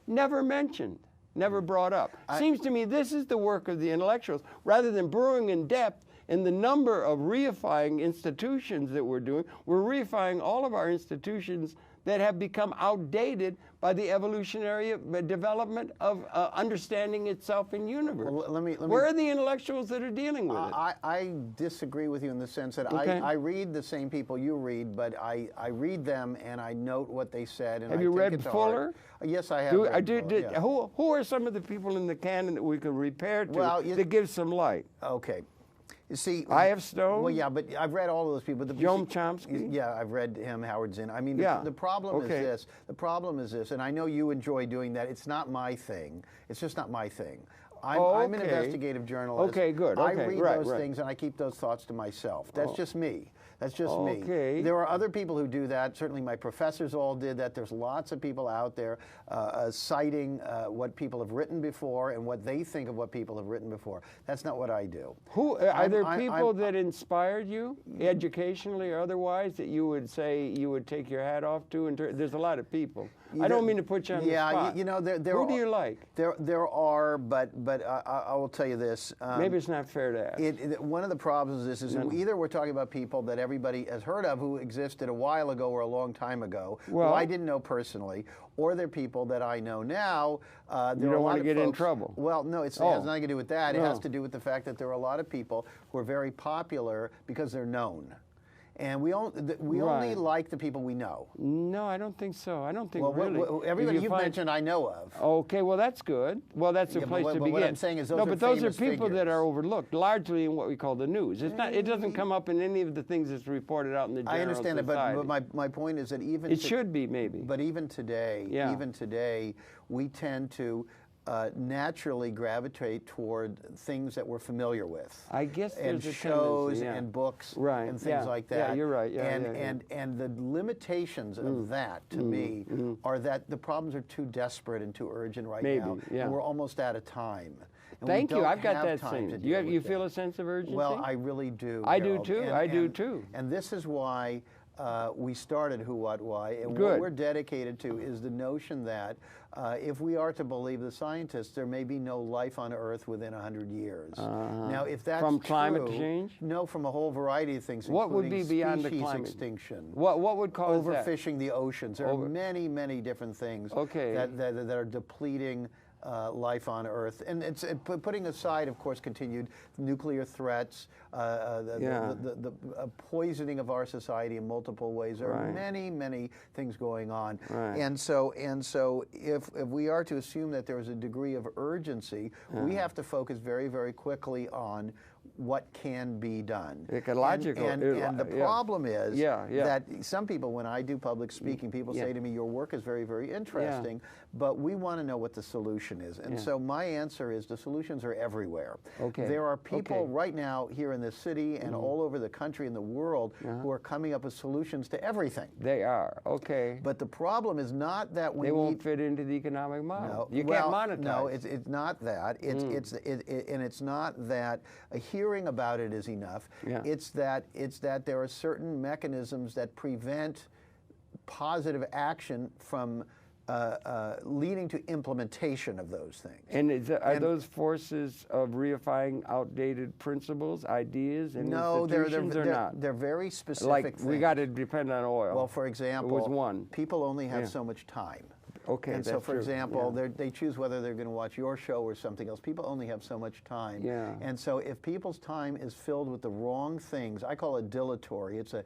Never mentioned, never brought up. Seems to me this is the work of the intellectuals. Rather than brewing in depth in the number of reifying institutions that we're doing, we're reifying all of our institutions that have become outdated by the evolutionary development of understanding itself in universe. Well, where are the intellectuals that are dealing with it? I disagree with you in the sense that I read the same people you read, but I read them and I note what they said. And Have you read Fuller? Yes, I have. Yeah. Who are some of the people in the canon that we could repair to that give some light? Okay. You see, I have Stone. Well, yeah, but I've read all of those people. Noam Chomsky. Yeah, I've read him. Howard Zinn. I mean, the problem is this. The problem is this, and I know you enjoy doing that. It's not my thing. It's just not my thing. I'm an investigative journalist. Okay, good. I read those things and I keep those thoughts to myself. That's just me. That's just me. There are other people who do that. Certainly my professors all did that. There's lots of people out there citing what people have written before and what they think of what people have written before. That's not what I do. Are there people that inspired you, educationally or otherwise, that you would say you would take your hat off to? There's a lot of people. I don't mean to put you on the spot. You know, who do you like? There are, but I will tell you this. Maybe it's not fair to ask. One of the problems is either we're talking about people that everybody has heard of who existed a while ago or a long time ago, who I didn't know personally, or they're people that I know now. You don't want to get in trouble. Well, no, it has nothing to do with that. It has to do with the fact that there are a lot of people who are very popular because they're known. And we only like the people we know. No, I don't think so. I don't think really. Everybody you've mentioned I know of. Okay, well that's good. Well, that's a place to begin. What I'm saying is those are but those are people figures that are overlooked, largely in what we call the news. It's not. It doesn't come up in any of the things that's reported out in the general society. I understand society. but my point is that even it should be maybe. But even today, we tend to naturally gravitate toward things that we're familiar with. I guess and there's shows and books and things like that. Yeah, you're right. And the limitations of that, to me, are that the problems are too desperate and too urgent right now. And we're almost out of time. And Thank you. I've got that sense. You feel a sense of urgency? Well, I really do. I do too. I do too. And this is why we started Who, What, Why, and Good. what we're dedicated to is the notion that if we are to believe the scientists, there may be no life on Earth within 100 years. Now, if that's from climate true, change? No, from a whole variety of things. What would be beyond the climate extinction? What would cause overfishing the oceans? There are many, many different things that are depleting life on Earth, and it's putting aside, of course, continued nuclear threats, the poisoning of our society in multiple ways. There are many, many things going on, and so if we are to assume that there is a degree of urgency, we have to focus very, very quickly on what can be done. Ecological. And the problem is that some people, when I do public speaking, people say to me, your work is very, very interesting, but we want to know what the solution is. And so my answer is the solutions are everywhere. There are people right now here in this city and all over the country and the world who are coming up with solutions to everything. They are, But the problem is not that we won't fit into the economic model. No, you can't monetize. No, it's not that. And it's not that hearing about it is enough. It's that there are certain mechanisms that prevent positive action from leading to implementation of those things. And are those forces of reifying outdated principles, ideas, and institutions, or not? They're very specific like things. We got to depend on oil. Well, for example, it was one. People only have so much time. Okay, and so, that's for true. example, they choose whether they're going to watch your show or something else. People only have so much time. Yeah. And so if people's time is filled with the wrong things, I call it dilatory. It's a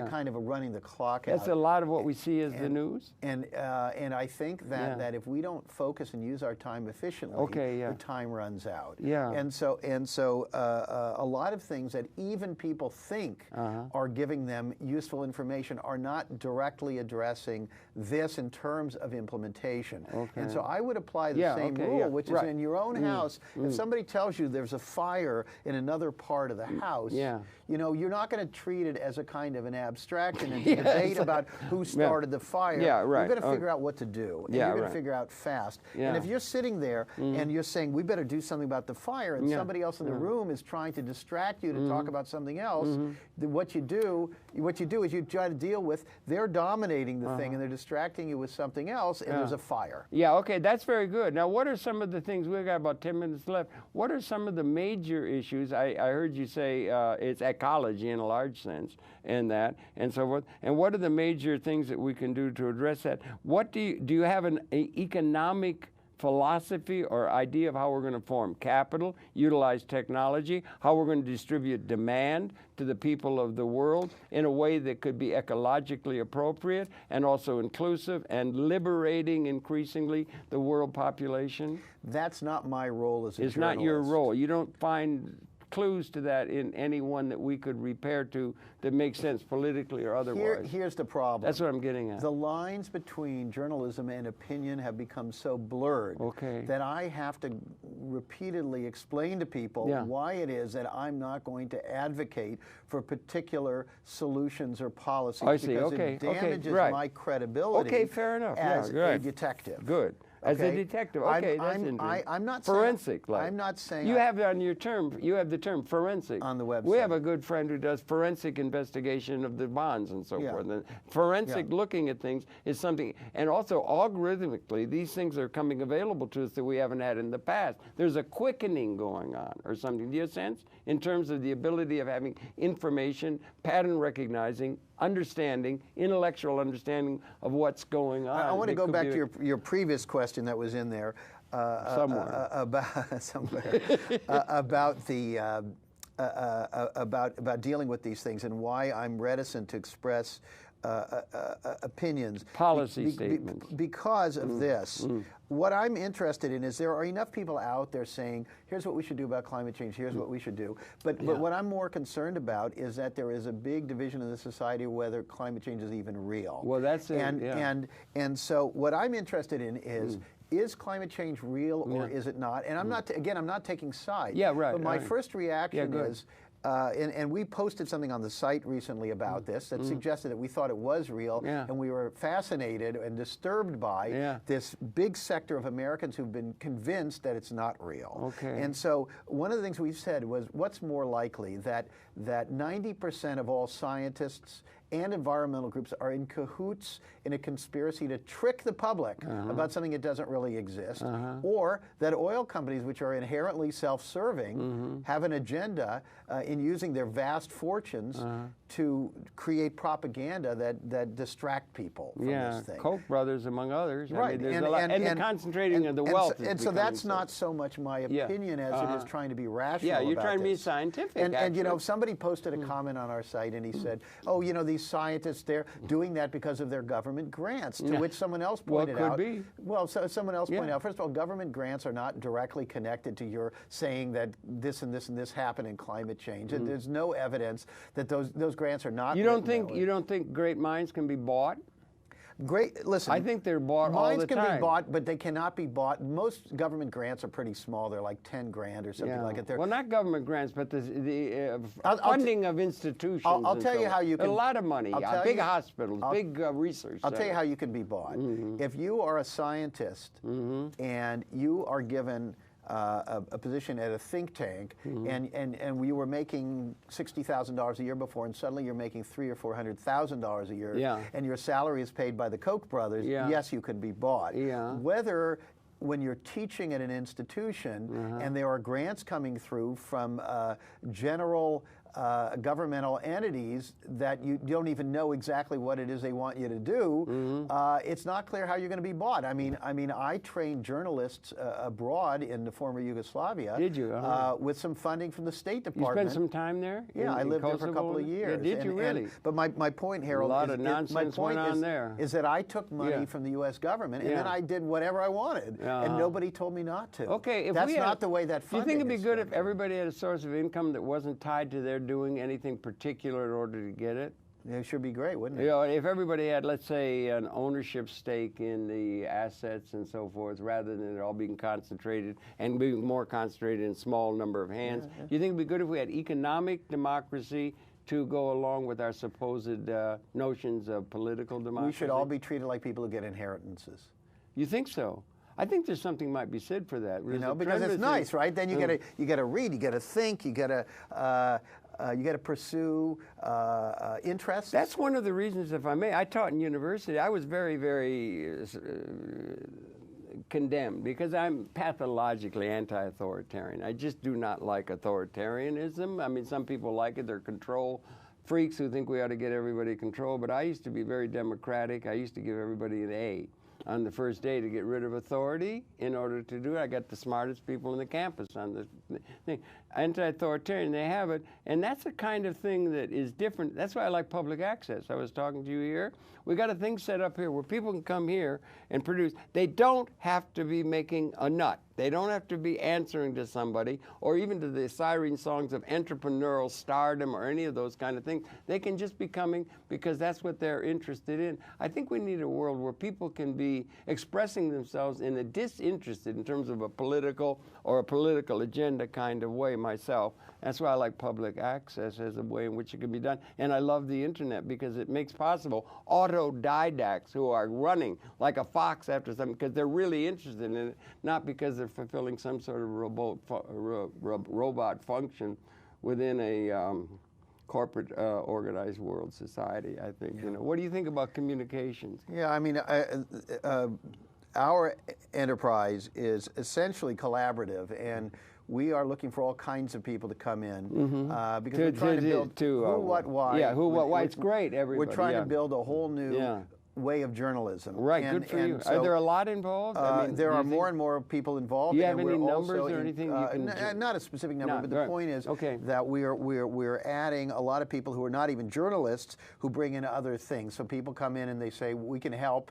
kind of a running the clock out. That's a lot of what we see as the news. And I think that that if we don't focus and use our time efficiently, the time runs out. Yeah. And so a lot of things that even people think are giving them useful information are not directly addressing this in terms of implementation. Okay. And so I would apply the same rule, which is in your own house. If somebody tells you there's a fire in another part of the house, you know, you're not going to treat it as a kind of an abstraction and debate about who started the fire. You're going to figure out what to do. And you're going to figure out fast. And if you're sitting there and you're saying, we better do something about the fire, and somebody else in the room is trying to distract you to talk about something else, what you do is you try to deal with, they're dominating the thing and they're distracting you with something else, and there's a fire. Yeah, okay, that's very good. Now, what are some of the things, we've got about 10 minutes left, what are some of the major issues? I heard you say it's ecology in a large sense, and that, and so forth. And what are the major things that we can do to address that? What do you have an economic philosophy or idea of how we're going to form capital, utilize technology, how we're going to distribute demand to the people of the world in a way that could be ecologically appropriate and also inclusive and liberating increasingly the world population? That's not my role as a journalist. It's not your role. You don't find clues to that in anyone that we could repair to that makes sense politically or otherwise. Here's the problem. That's what I'm getting at. The lines between journalism and opinion have become so blurred that I have to repeatedly explain to people why it is that I'm not going to advocate for particular solutions or policies because it damages my credibility fair enough. as a detective. Good. As a detective, that's interesting. I'm not forensic. Saying, I'm not saying you have on your term. You have the term forensic on the website. We have a good friend who does forensic investigation of the bonds and so forth. And forensic looking at things is something, and also algorithmically, these things are coming available to us that we haven't had in the past. There's a quickening going on, or something. Do you have a sense in terms of the ability of having information, pattern recognizing, understanding, intellectual understanding of what's going on? I want to go back to your previous question that was in there somewhere about the about dealing with these things and why I'm reticent to express opinions, policy statements, because of this. What I'm interested in is there are enough people out there saying, here's what we should do about climate change, here's what we should do. But what I'm more concerned about is that there is a big division in the society whether climate change is even real. Well, that's it. And so what I'm interested in is climate change real or is it not? And I'm not, again, I'm not taking sides. But my first reaction is, and we posted something on the site recently about this that suggested that we thought it was real, and we were fascinated and disturbed by this big sector of Americans who've been convinced that it's not real. And so one of the things we've said was, what's more likely, that 90% of all scientists and environmental groups are in cahoots in a conspiracy to trick the public about something that doesn't really exist, or that oil companies, which are inherently self-serving, have an agenda in using their vast fortunes to create propaganda that distract people from this thing. Koch brothers, among others. Right. I mean, there's a lot, and the concentrating of the wealth. And so that's not so much my opinion as it is trying to be rational. Yeah, you're about trying to be this. scientific. And you know, somebody posted a comment on our site, and he said, "Oh, you know, these scientists, they're doing that because of their government grants." To which someone else pointed out, well, someone else pointed out, first of all, government grants are not directly connected to your saying that this and this and this happened in climate change. There's no evidence that those grants are not. You don't think great minds can be bought? Listen, I think they're bought all the time. Mines can be bought, but they cannot be bought. Most government grants are pretty small. They're like 10 grand or something like it. Well, not government grants, but the funding of institutions. I'll tell you how you can. A lot of money. Big hospitals, big research. I'll tell you how you can be bought. If you are a scientist and you are given a position at a think tank, and we were making $60,000 a year before, and suddenly you're making $300,000 or $400,000 a year, and your salary is paid by the Koch brothers, yes, you could be bought. Whether when you're teaching at an institution and there are grants coming through from general governmental entities that you don't even know exactly what it is they want you to do, it's not clear how you're going to be bought. I mean, I trained journalists abroad in the former Yugoslavia. Did you? With some funding from the State Department. You spent some time there? Yeah, I lived there for a couple of years. Yeah, did you really? But my point, Harold, a lot of nonsense went on there. Is that I took money from the U.S. government, and then I did whatever I wanted, and nobody told me not to. Okay, if that's not the way that do funding you think it'd be is good if structured. everybody had a source of income that wasn't tied to their doing anything particular in order to get it? It should be great, wouldn't it? You know, if everybody had, let's say, an ownership stake in the assets and so forth, rather than it all being concentrated and being more concentrated in a small number of hands, do you think it'd be good if we had economic democracy to go along with our supposed notions of political democracy? We should all be treated like people who get inheritances. You think so? I think there's something might be said for that. You know, because it's nice, right? Then you got to read, you got to think, you got to pursue interests. That's one of the reasons, if I may. I taught in university. I was very, very condemned because I'm pathologically anti-authoritarian. I just do not like authoritarianism. I mean, some people like it. They're control freaks who think we ought to get everybody control. But I used to be very democratic. I used to give everybody an A on the first day to get rid of authority. In order to do it, I got the smartest people in the campus on the thing. Anti-authoritarian, they have it, and that's the kind of thing that is different. That's why I like public access. I was talking to you here. We got a thing set up here where people can come here and produce. They don't have to be making a nut. They don't have to be answering to somebody or even to the siren songs of entrepreneurial stardom or any of those kind of things. They can just be coming because that's what they're interested in. I think we need a world where people can be expressing themselves in a disinterested, in terms of a political or a political agenda kind of way myself. That's why I like public access as a way in which it can be done. And I love the internet because it makes possible autodidacts who are running like a fox after something because they're really interested in it, not because they're fulfilling some sort of robot function within a corporate organized world society, I think. You know, what do you think about communications? Yeah, I mean, our enterprise is essentially collaborative, and we are looking for all kinds of people to come in because we're trying to build who, what, why. Yeah, who, what, why. It's great, everybody. We're trying to build a whole new way of journalism. Right, good for you. So, are there a lot involved? I mean, there are more and more people involved. Do you have any numbers or anything you can... Not a specific number, but the point is that we're adding a lot of people who are not even journalists who bring in other things. So people come in and they say, we can help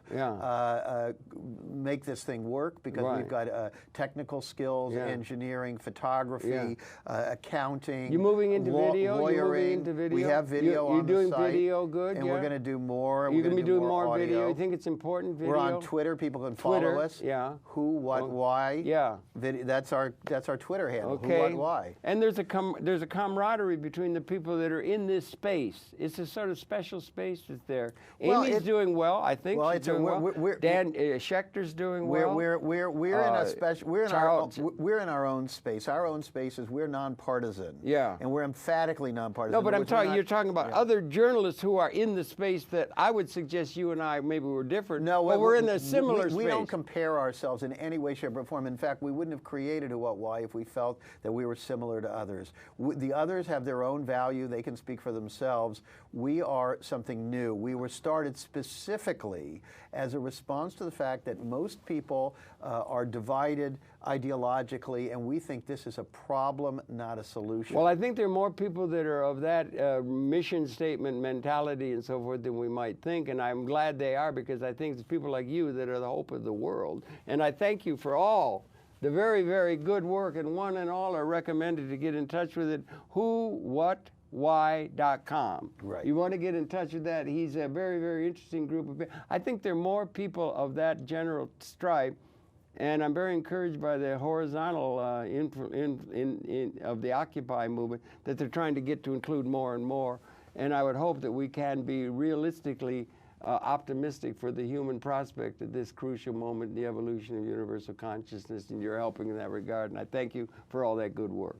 make this thing work because we've got technical skills, engineering, photography, accounting, You're moving into video? lawyering. You're moving into video? We have video on the site. You're doing video good? And we're going to do more. You're going to be doing more audio. video? You think it's important, video? We're on Twitter. People can follow us. Yeah. Who, what, why. Yeah. That's our Twitter handle. Okay. Who, what, why. And there's a camaraderie between the people that are in this space. It's a sort of special space that's there. Well, Amy's doing well. I think she's doing well. Dan Schechter's doing well. We're in a special. We're in our own space. Our own space is we're nonpartisan. Yeah. And we're emphatically nonpartisan. No, but I'm talking. You're talking about other journalists who are in the space that I would suggest you and I maybe were different. No, but we're in a similar space. We don't compare ourselves in any way, shape, or form. In fact, we wouldn't have created Who, What, Why if we felt that we were similar to others. The others have their own value. They can speak for themselves. We are something new. We were started specifically as a response to the fact that most people are divided ideologically, and we think this is a problem, not a solution. Well, I think there are more people that are of that mission statement mentality and so forth than we might think, and I'm glad they are because I think it's people like you that are the hope of the world. And I thank you for all the very, very good work, and one and all are recommended to get in touch with it, whowhatwhy.com. Right. You want to get in touch with that. He's a very, very interesting group of people. I think there are more people of that general stripe, and I'm very encouraged by the horizontal of the Occupy movement that they're trying to get to include more and more. And I would hope that we can be realistically optimistic for the human prospect at this crucial moment in the evolution of universal consciousness, and you're helping in that regard. And I thank you for all that good work.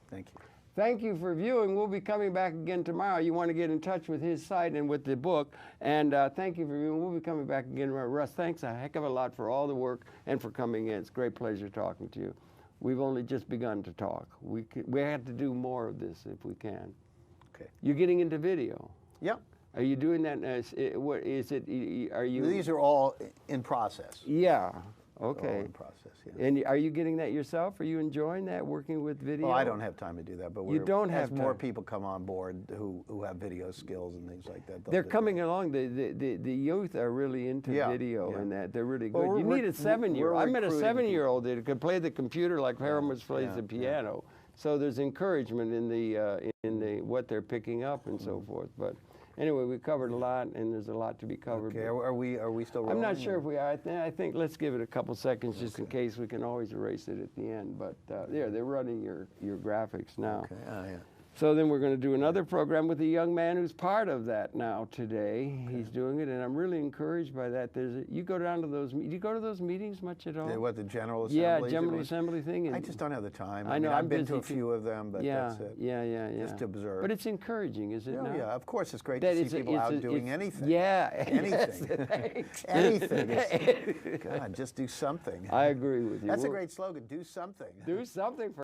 Thank you. Thank you for viewing. We'll be coming back again tomorrow. You want to get in touch with his site and with the book. And thank you for viewing. We'll be coming back again tomorrow. Russ, thanks a heck of a lot for all the work and for coming in. It's a great pleasure talking to you. We've only just begun to talk. We have to do more of this if we can. Okay. You're getting into video. Yep. Are you doing that? What is it? Are you? These are all in process. Yeah. All Okay. in process. Yeah. And are you getting that yourself? Are you enjoying that, working with video? Well, I don't have time to do that, but You don't have as more time. people come on board who have video skills and things like that. They're coming along. The youth are really into video and that. They're really good. Well, you need a 7-year-old. I met a recruiting 7-year-old that could play the computer like Haramus plays the piano. So there's encouragement in the what they're picking up and so forth. But anyway, we covered a lot, and there's a lot to be covered. Okay. Are we still rolling? I'm not sure if we are. I think let's give it a couple seconds just in case. We can always erase it at the end. But there, they're running your graphics now. Okay. Yeah. So then we're going to do another program with a young man who's part of that now today. Okay. He's doing it, and I'm really encouraged by that. You go down to those. Do you go to those meetings much at all? What, the General Assembly? Yeah, General Assembly thing. I just don't have the time. I know. I've been to a few of them, but that's it. Yeah. Just to observe. But it's encouraging, is it not? Yeah, of course. It's great to see people out doing anything. Yeah. Anything. Anything. God, just do something. I agree with you. That's a great slogan. Do something. Do something for